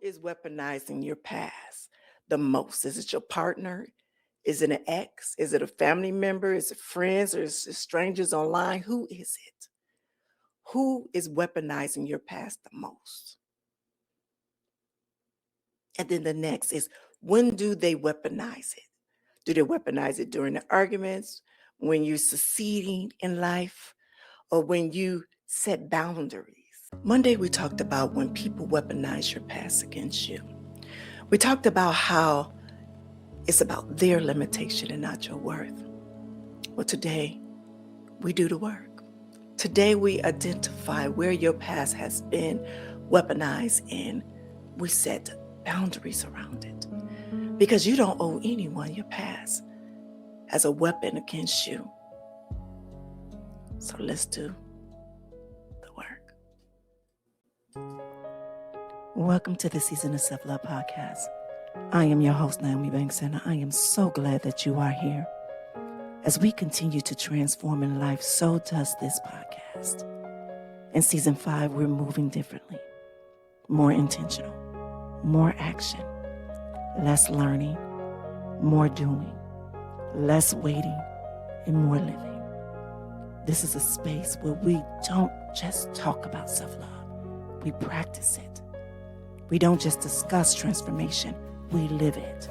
is weaponizing your past the most? Is it your partner? Is it an ex? Is it a family member? Is it friends or is it strangers online? Who is it? Who is weaponizing your past the most? And then the next is, when do they weaponize it? Do they weaponize it during the arguments, when you're succeeding in life, or when you set boundaries? Monday, we talked about when people weaponize your past against you. We talked about how it's about their limitation and not your worth. Well, today, we do the work. Today, we identify where your past has been weaponized and we set boundaries around it. Because you don't owe anyone your past as a weapon against you. So let's do the work. Welcome to the Season of Self-Love Podcast. I am your host, Nyomi Banks, and I am so glad that you are here. As we continue to transform in life, so does this podcast. In Season 5, we're moving differently, more intentional, more action, less learning, more doing, less waiting, and more living. This is a space where we don't just talk about self-love, we practice it. We don't just discuss transformation, we live it.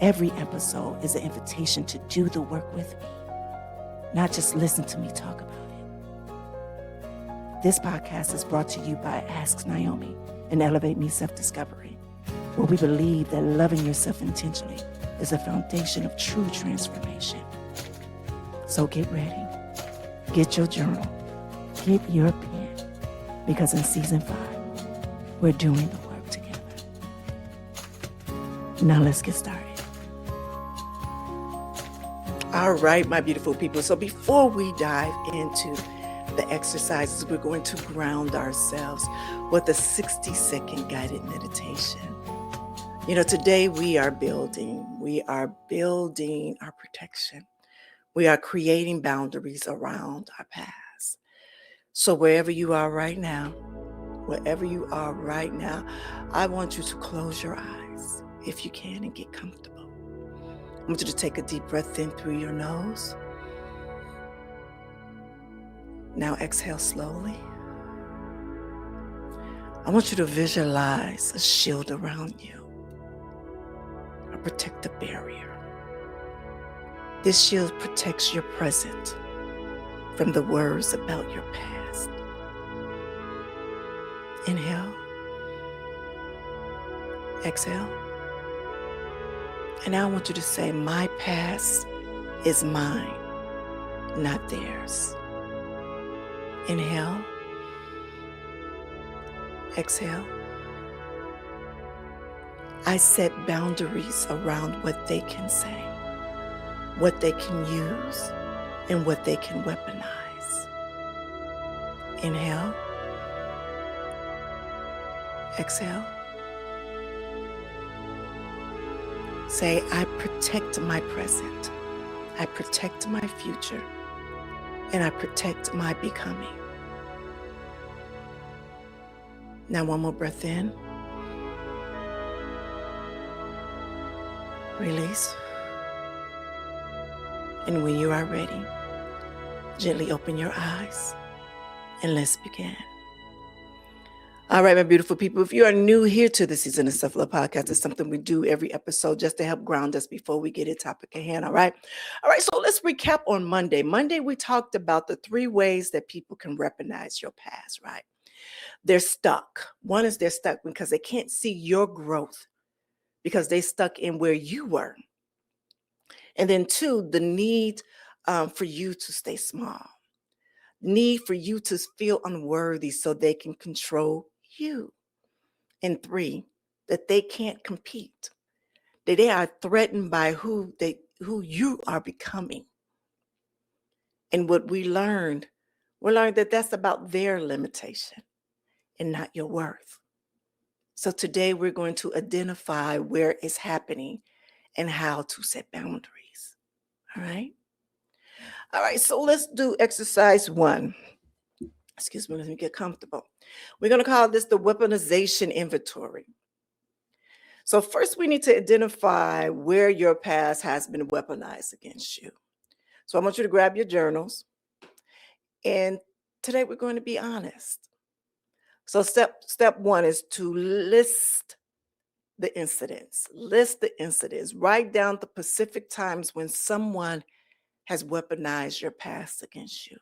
Every episode is an invitation to do the work with me, not just listen to me talk about it. This podcast is brought to you by Ask Nyomi and Elevate Me Self-Discovery, where we believe that loving yourself intentionally is a foundation of true transformation. So get ready, get your journal, get your pen, because in Season 5, we're doing the work together. Now let's get started. All right, my beautiful people. So before we dive into the exercises, we're going to ground ourselves with a 60-second guided meditation. You know, today we are building our protection. We are creating boundaries around our past. So wherever you are right now, I want you to close your eyes if you can and get comfortable. I want you to take a deep breath in through your nose. Now exhale slowly. I want you to visualize a shield around you, a protective barrier. This shield protects your present from the words about your past. Inhale. Exhale. And now I want you to say, my past is mine, not theirs. Inhale. Exhale. I set boundaries around what they can say, what they can use, and what they can weaponize. Inhale. Exhale. Say, I protect my present, I protect my future, and I protect my becoming. Now one more breath in. Release. And when you are ready, gently open your eyes and let's begin. All right, my beautiful people, if you are new here to the Season of Self-Love Podcast, it's something we do every episode just to help ground us before we get a topic at hand, all right? All right, so let's recap on Monday. Monday, we talked about the 3 ways that people can weaponize your past, right? They're stuck. One is they're stuck because they can't see your growth because they stuck in where you were. And then 2, the need for you to stay small. Need for you to feel unworthy so they can control you. And 3, that they can't compete. That they are threatened by who you are becoming. And what we learned that that's about their limitation and not your worth. So today we're going to identify where it's happening and how to set boundaries. All right? All right, so let's do exercise 1. Excuse me, let me get comfortable. We're going to call this the weaponization inventory. So first we need to identify where your past has been weaponized against you. So I want you to grab your journals, and today we're going to be honest. So step one is to list the incidents. List the incidents. Write down the specific times when someone has weaponized your past against you.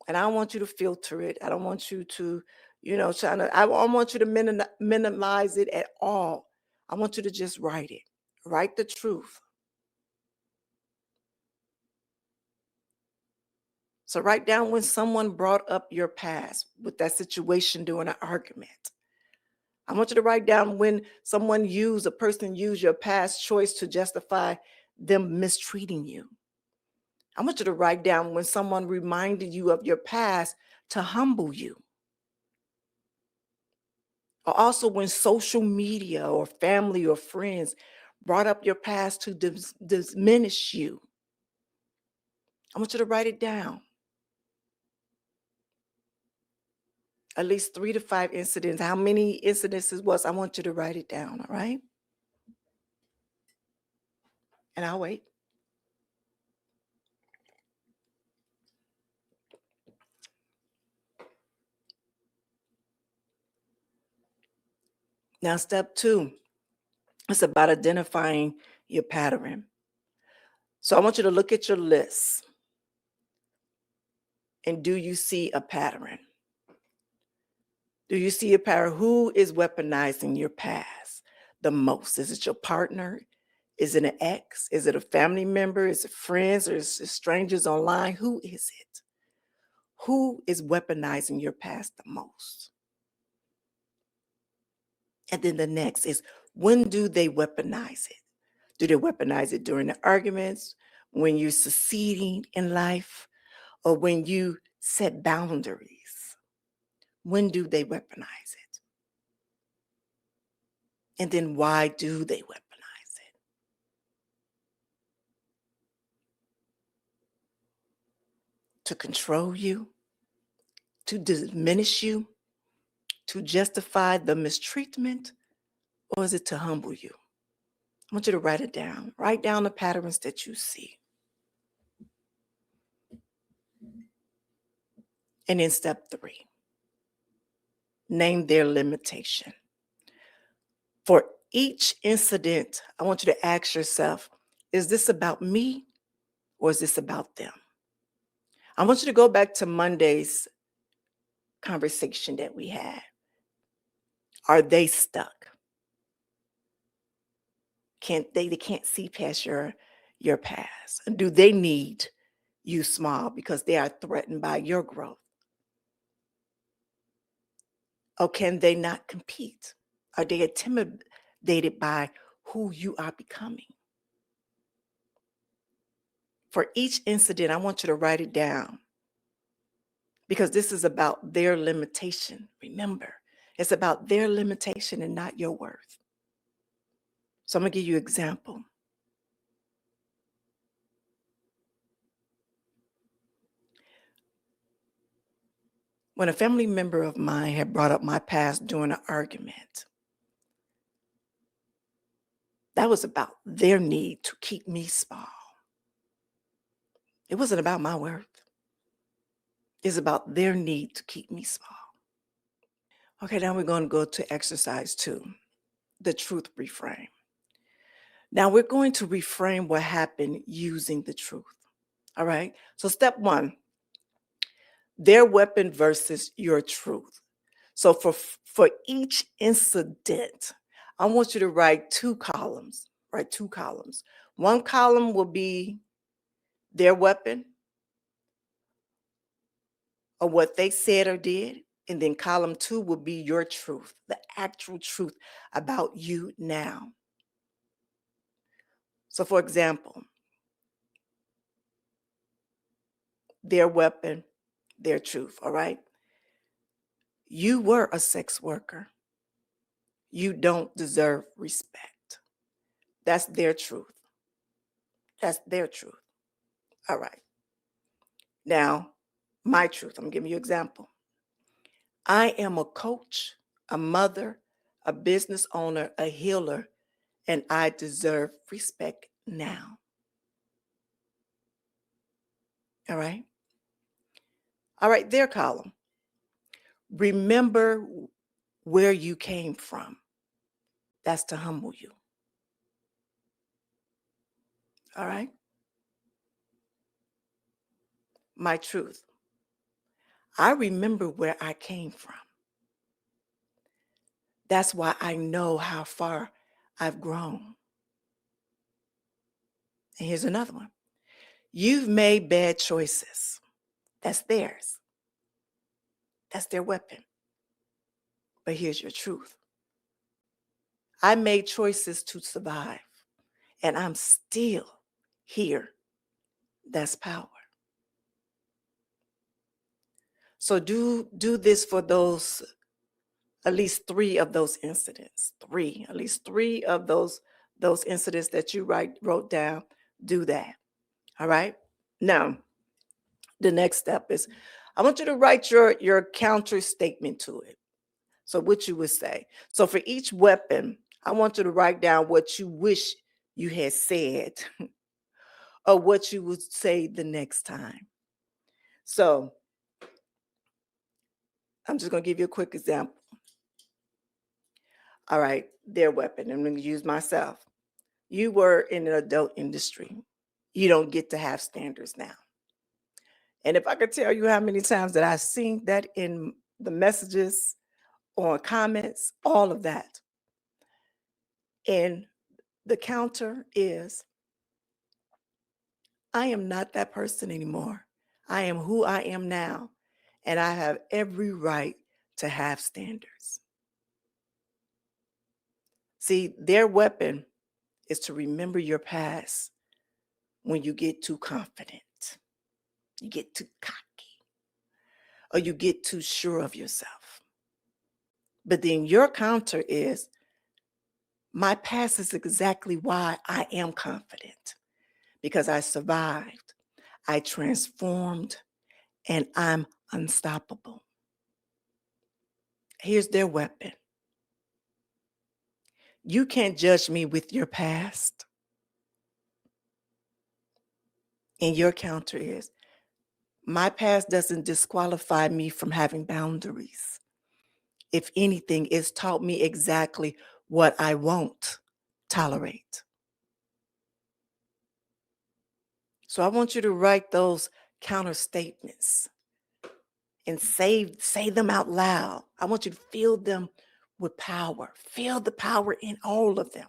And I don't want you to filter it. I don't want you to, I don't want you to minimize it at all. I want you to just write it. Write the truth. So write down when someone brought up your past with that situation during an argument. I want you to write down when a person used your past choice to justify them mistreating you. I want you to write down when someone reminded you of your past to humble you. Or also when social media or family or friends brought up your past to diminish you. I want you to write it down. At least 3 to 5 incidents. How many incidences was? I want you to write it down, all right? And I'll wait. Now, step 2, it's about identifying your pattern. So I want you to look at your list. And do you see a pattern? Do you see a pattern? Who is weaponizing your past the most? Is it your partner? Is it an ex? Is it a family member? Is it friends, or is it strangers online? Who is it? Who is weaponizing your past the most? And then the next is, when do they weaponize it? Do they weaponize it during the arguments, when you're succeeding in life, or when you set boundaries? When do they weaponize it? And then why do they weaponize it? To control you, to diminish you, to justify the mistreatment, or is it to humble you? I want you to write it down. Write down the patterns that you see. And then step 3, name their limitation. For each incident, I want you to ask yourself, is this about me or is this about them? I want you to go back to Monday's conversation that we had. Are they stuck? They can't see past your past? Do they need you small because they are threatened by your growth? Or can they not compete? Are they intimidated by who you are becoming? For each incident, I want you to write it down, because this is about their limitation. Remember, it's about their limitation and not your worth. So I'm going to give you an example. When a family member of mine had brought up my past during an argument, that was about their need to keep me small. It wasn't about my worth. It's about their need to keep me small. Okay, now we're going to go to exercise 2, the truth reframe. Now we're going to reframe what happened using the truth. All right. So step 1, their weapon versus your truth. So for each incident, I want you to write 2 columns. Write 2 columns. One column will be their weapon, or what they said or did. And then column 2 will be your truth, the actual truth about you now. So for example, their weapon, their truth, all right? You were a sex worker. You don't deserve respect. That's their truth. That's their truth. All right. Now, my truth, I'm giving you an example. I am a coach, a mother, a business owner, a healer, and I deserve respect now. All right. All right, their column. Remember where you came from. That's to humble you. All right. My truth. I remember where I came from. That's why I know how far I've grown. And here's another one. You've made bad choices. That's theirs. That's their weapon. But here's your truth. I made choices to survive, and I'm still here. That's power. So do this for those, at least 3 of those incidents. At least 3 of those incidents that you wrote down. Do that. All right. Now, the next step is I want you to write your counter statement to it. So what you would say. So for each weapon, I want you to write down what you wish you had said or what you would say the next time. So I'm just going to give you a quick example. All right, their weapon. I'm going to use myself. You were in an adult industry. You don't get to have standards now. And if I could tell you how many times that I've seen that in the messages or comments, all of that. And the counter is, I am not that person anymore. I am who I am now. And I have every right to have standards. See, their weapon is to remember your past when you get too confident, you get too cocky, or you get too sure of yourself. But then your counter is, my past is exactly why I am confident, because I survived, I transformed, and I'm unstoppable. Here's their weapon. You can't judge me with your past. And your counter is, my past doesn't disqualify me from having boundaries. If anything, it's taught me exactly what I won't tolerate. So I want you to write those counter statements and say them out loud. I want you to fill them with power. Feel the power in all of them.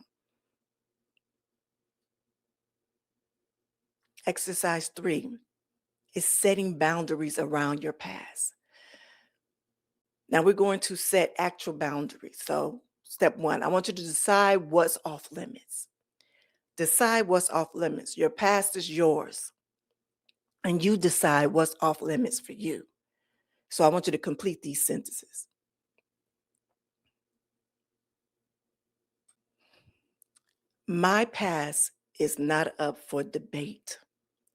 Exercise 3 is setting boundaries around your past. Now we're going to set actual boundaries. So step 1, I want you to decide what's off limits. Decide what's off limits. Your past is yours. And you decide what's off limits for you. So I want you to complete these sentences. My past is not up for debate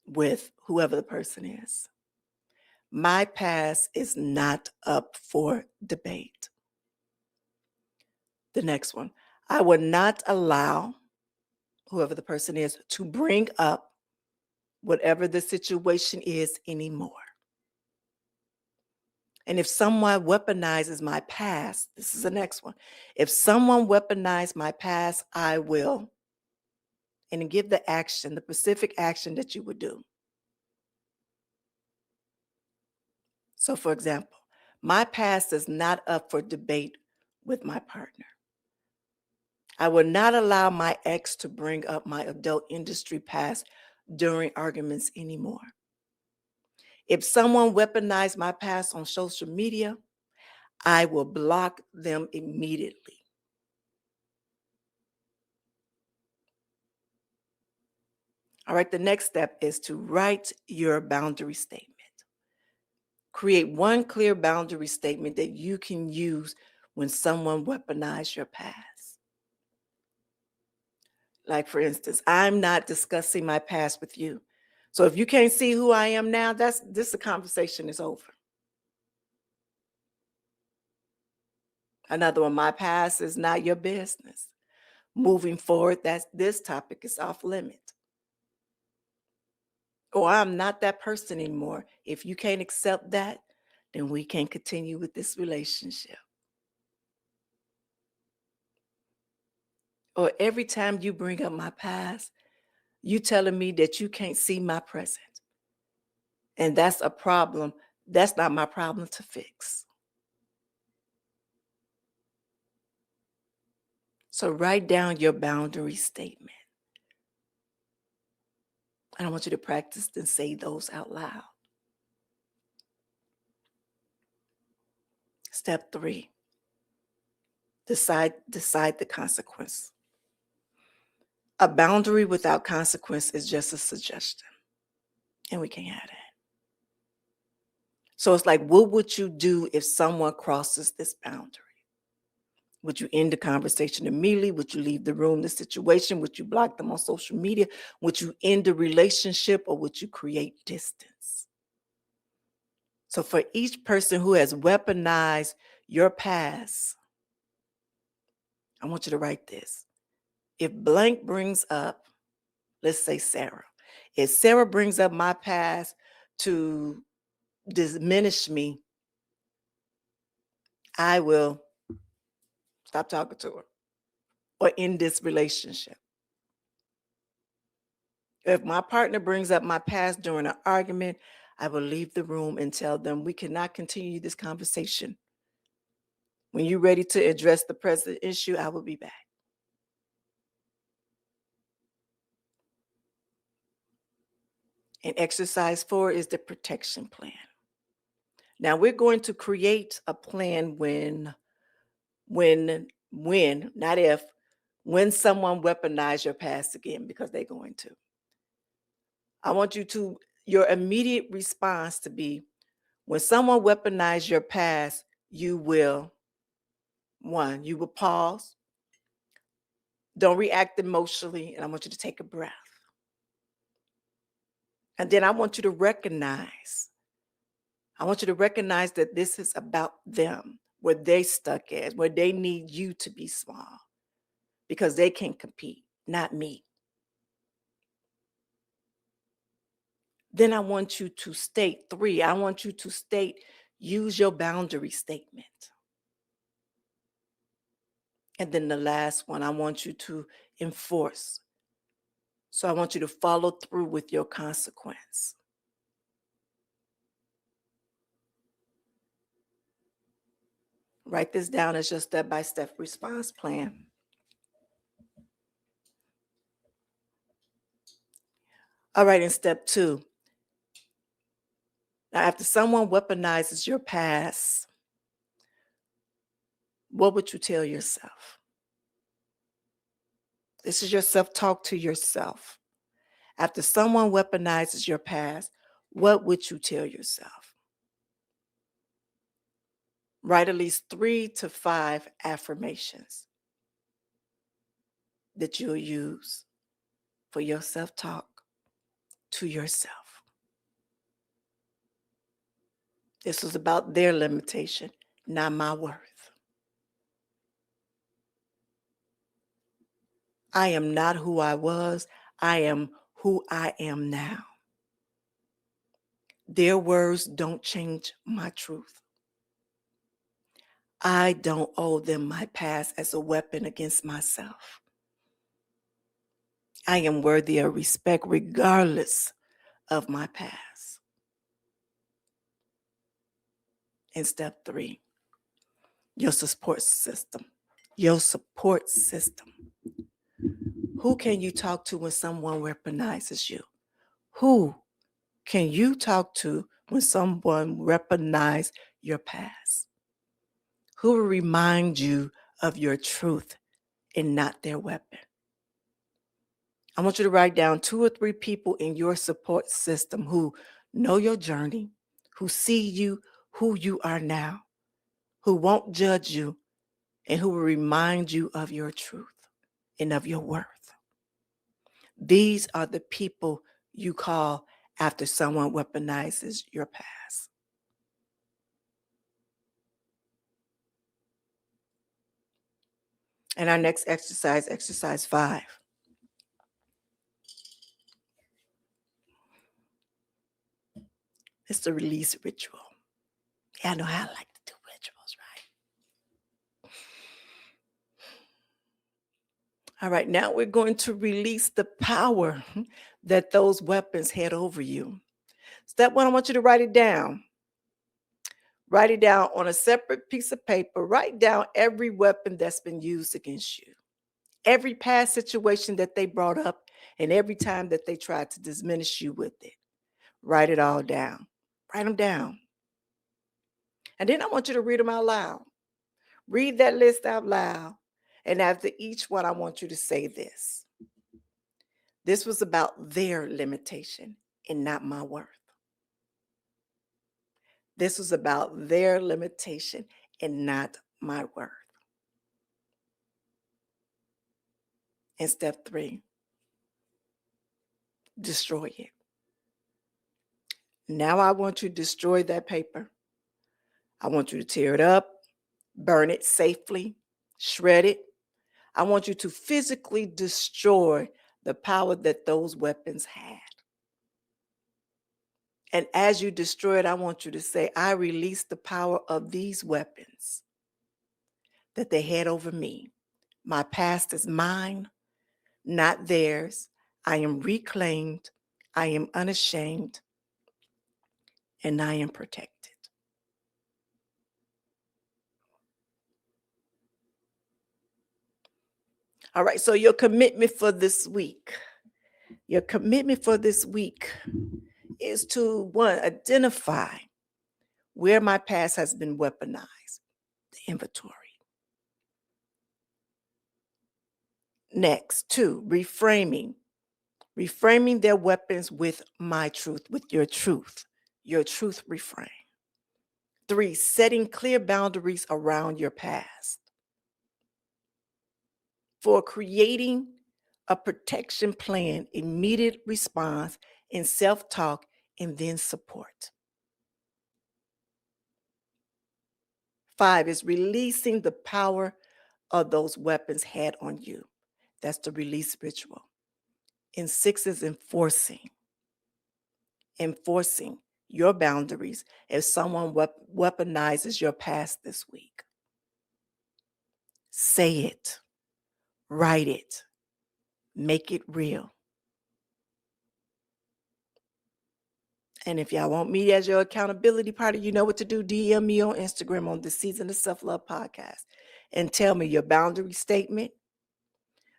with whoever the person is. My past is not up for debate. The next one, I will not allow whoever the person is to bring up whatever the situation is anymore. And if someone weaponizes my past, this is the next one. If someone weaponized my past, I will. And give the action, the specific action that you would do. So for example, my past is not up for debate with my partner. I will not allow my ex to bring up my adult industry past during arguments anymore. If someone weaponized my past on social media, I will block them immediately. All right, the next step is to write your boundary statement. Create one clear boundary statement that you can use when someone weaponizes your past. Like, for instance, I'm not discussing my past with you. So if you can't see who I am now, this conversation is over. Another one, my past is not your business. Moving forward, this topic is off limit. Or I'm not that person anymore. If you can't accept that, then we can't continue with this relationship. Or every time you bring up my past, you telling me that you can't see my present. And that's a problem. That's not my problem to fix. So write down your boundary statement. And I want you to practice and say those out loud. Step 3, decide the consequence. A boundary without consequence is just a suggestion. And we can't have that. So it's like, what would you do if someone crosses this boundary? Would you end the conversation immediately? Would you leave the room, the situation? Would you block them on social media? Would you end the relationship, or would you create distance? So for each person who has weaponized your past, I want you to write this. If blank brings up, let's say Sarah. If Sarah brings up my past to diminish me, I will stop talking to her or end this relationship. If my partner brings up my past during an argument, I will leave the room and tell them we cannot continue this conversation. When you're ready to address the present issue, I will be back. And exercise 4 is the protection plan. Now we're going to create a plan when, not if, when someone weaponize your past again, because they're going to. I want your immediate response to be, when someone weaponize your past, you will pause. Don't react emotionally, and I want you to take a breath. And then I want you to recognize that this is about them, where they stuck at, where they need you to be small, because they can't compete, not me. Then I want you to state 3. I want you to use your boundary statement. And then the last one, I want you to enforce. So I want you to follow through with your consequence. Write this down as your step-by-step response plan. All right, in step 2. Now, after someone weaponizes your past, what would you tell yourself? This is your self-talk to yourself. After someone weaponizes your past, what would you tell yourself? Write at least 3 to 5 affirmations that you'll use for your self-talk to yourself. This was about their limitation, not my worth. I am not who I was. I am who I am now. Their words don't change my truth. I don't owe them my past as a weapon against myself. I am worthy of respect regardless of my past. And step 3, your support system. Your support system. Who can you talk to when someone weaponizes you? Who can you talk to when someone weaponizes your past? Who will remind you of your truth and not their weapon? I want you to write down 2 or 3 people in your support system who know your journey, who see you, who you are now, who won't judge you, and who will remind you of your truth and of your worth. These are the people you call after someone weaponizes your past. And our next exercise, exercise 5. It's the release ritual. Yeah, I know how I like to do rituals, right? All right, now we're going to release the power that those weapons had over you. Step 1, I want you to write it down. Write it down on a separate piece of paper. Write down every weapon that's been used against you, every past situation that they brought up, and every time that they tried to diminish you with it. Write it all down. Write them down. And then I want you to read them out loud. Read that list out loud. And after each one, I want you to say this. This was about their limitation and not my worth. This was about their limitation and not my worth. And step 3, destroy it. Now I want you to destroy that paper. I want you to tear it up, burn it safely, shred it. I want you to physically destroy the power that those weapons had. And as you destroy it, I want you to say, I release the power of these weapons that they had over me. My past is mine, not theirs. I am reclaimed. I am unashamed. And I am protected. All right, so your commitment for this week. Your commitment for this week is to, 1, identify where my past has been weaponized, the inventory. Next, 2, reframing their weapons with my truth, with your truth reframe. 3, setting clear boundaries around your past. 4, creating a protection plan, immediate response, and self-talk, and then support. 5 is releasing the power of those weapons had on you. That's the release ritual. And 6 is enforcing your boundaries if someone weaponizes your past this week. Say it, write it, make it real. And if y'all want me as your accountability partner, you know what to do. DM me on Instagram on the Season of Self-Love podcast and tell me your boundary statement,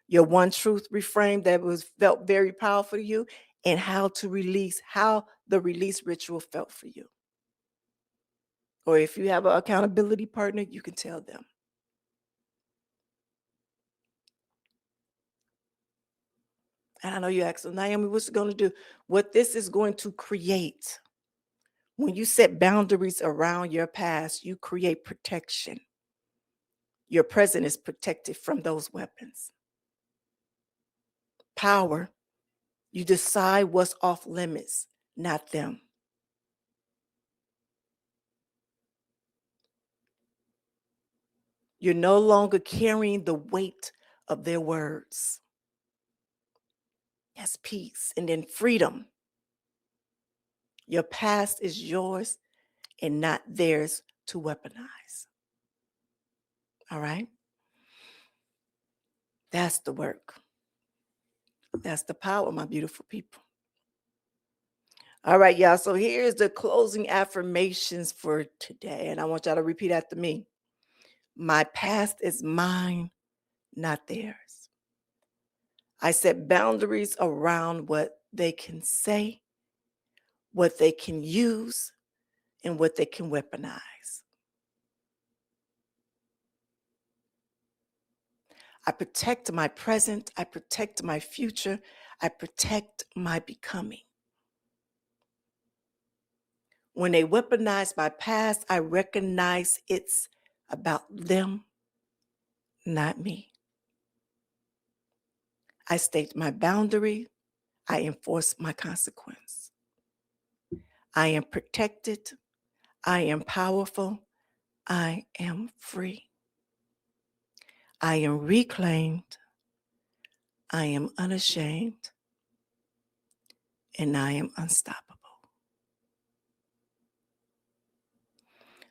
your one truth reframe that felt very powerful to you, and how the release ritual felt for you. Or if you have an accountability partner, you can tell them. And I know you asked, so Nyomi, what's it going to do? What this is going to create, when you set boundaries around your past, you create protection. Your present is protected from those weapons. Power, you decide what's off limits, not them. You're no longer carrying the weight of their words. That's peace. And then freedom. Your past is yours and not theirs to weaponize. All right? That's the work. That's the power, my beautiful people. All right, y'all. So here's the closing affirmations for today. And I want y'all to repeat after me. My past is mine, not theirs. I set boundaries around what they can say, what they can use, and what they can weaponize. I protect my present. I protect my future. I protect my becoming. When they weaponize my past, I recognize it's about them, not me. I state my boundary. I enforce my consequence. I am protected. I am powerful. I am free. I am reclaimed. I am unashamed. And I am unstoppable.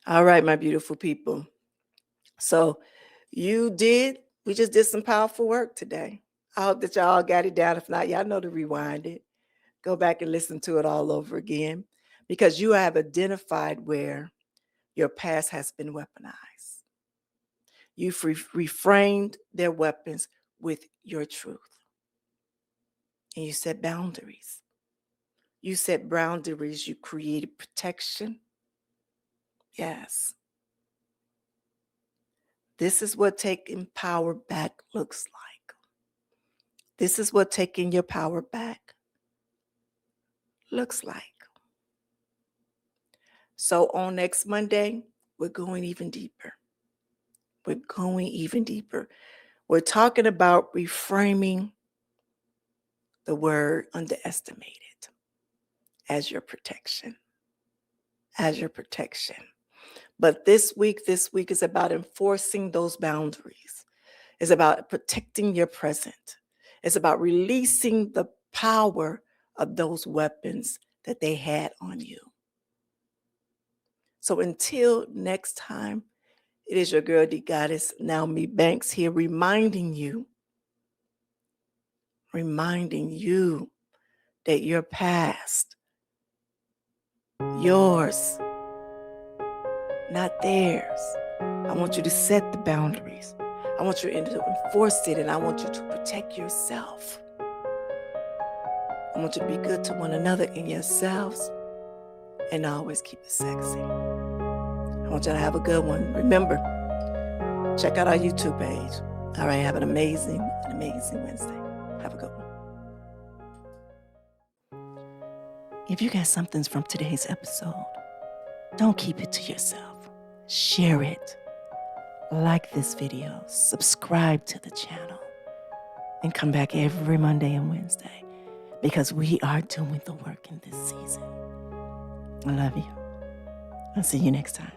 All right, my beautiful people. So we just did some powerful work today. I hope that y'all got it down. If not, y'all know to rewind it. Go back and listen to it all over again, because you have identified where your past has been weaponized. You've reframed their weapons with your truth. And you set boundaries. You set boundaries. You created protection. Yes. This is what taking power back looks like. This is what taking your power back looks like. So on next Monday, we're going even deeper. We're going even deeper. We're talking about reframing the word underestimated as your protection. As your protection. But this week is about enforcing those boundaries. It's about protecting your present. It's about releasing the power of those weapons that they had on you. So until next time, it is your girl, the goddess, Nyomi Banks here, reminding you that your past, yours, not theirs. I want you to set the boundaries. I want you to enforce it, and I want you to protect yourself. I want you to be good to one another and yourselves, and always keep it sexy. I want you to have a good one. Remember, check out our YouTube page. All right, have an amazing Wednesday. Have a good one. If you got something from today's episode, don't keep it to yourself. Share it. Like this video. Subscribe to the channel. And come back every Monday and Wednesday, because we are doing the work in this season. I love you. I'll see you next time.